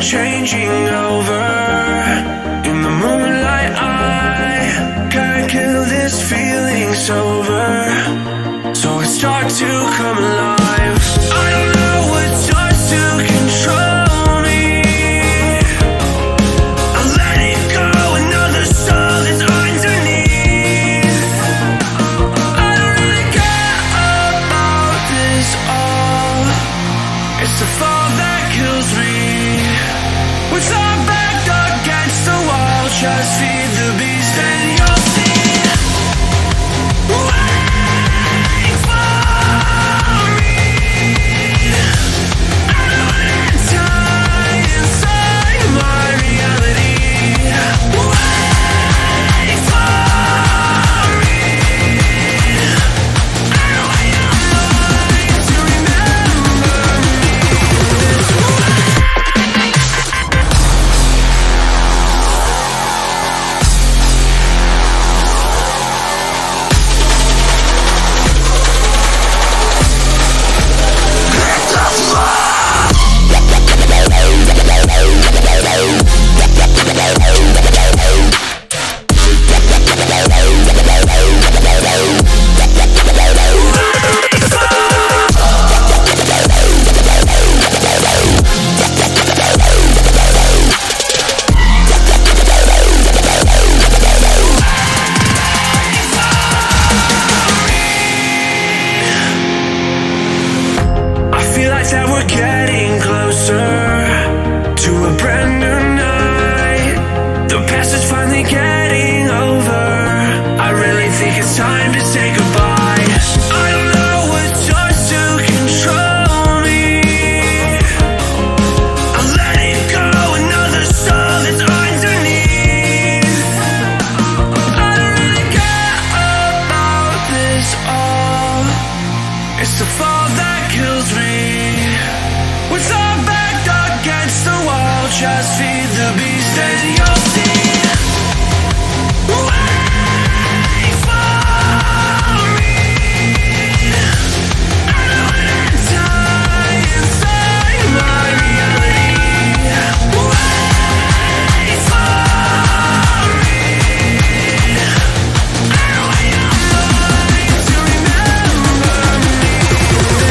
changing over. In the moonlight I can't kill this feeling sober. So it starts to come alive. I don't know what starts to control me. I let it go, another soul is underneath. I don't really care about this all. It's the fall that kills me. With our back against the wall, just feed the beast and you'll see. Wait for me. I don't wanna die inside my reality. Wait for me. I don't want your mind to remember me this way. That we're getting closer to a brand new night. The past is finally getting over. I really think it's time to say goodbye. I don't know what starts to control me. I let it go, another soul that's underneath. I don't really care about this all. It's the fall that kills me. With our back against the wall, just feed the beast and you'll see. Wait for me. I don't wanna die inside my reality. Wait for me. I don't want your mind to remember me this way.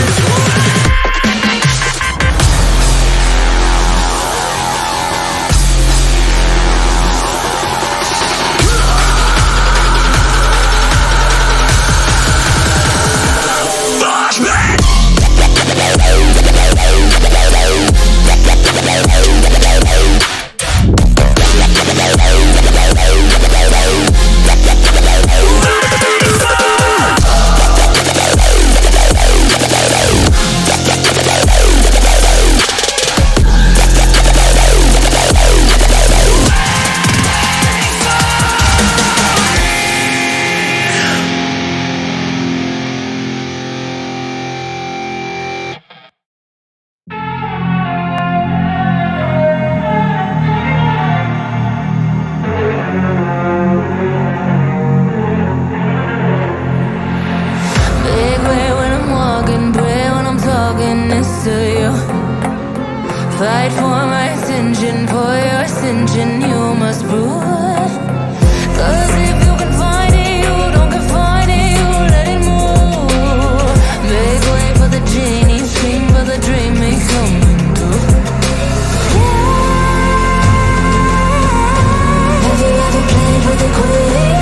Fight for my ascension, for your ascension you must rule. Cause if you can find it, you don't confine it, you let it move. Make way for the genie, scream for the dream, make coming through. Have you ever played with a queen?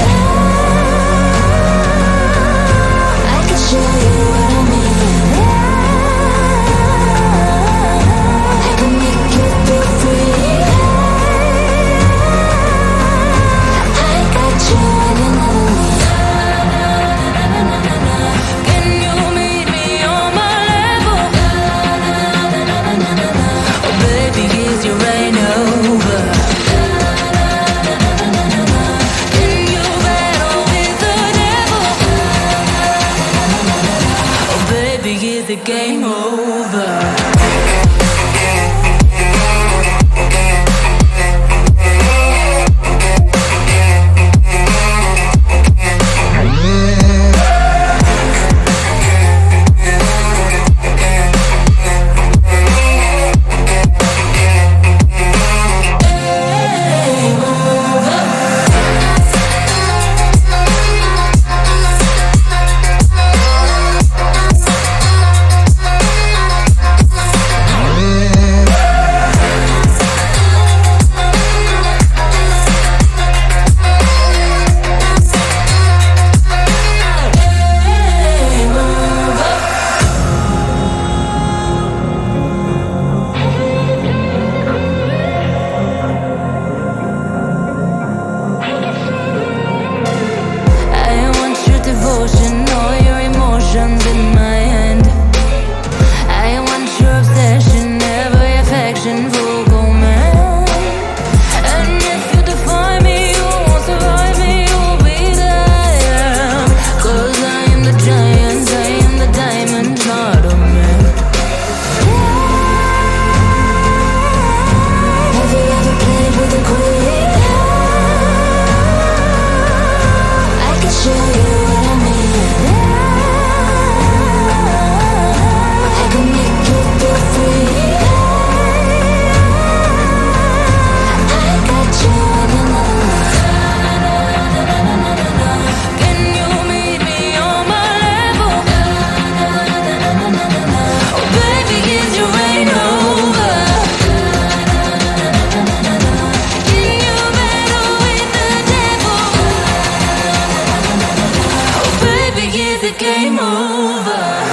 I can show you what I mean. The game over. it game over?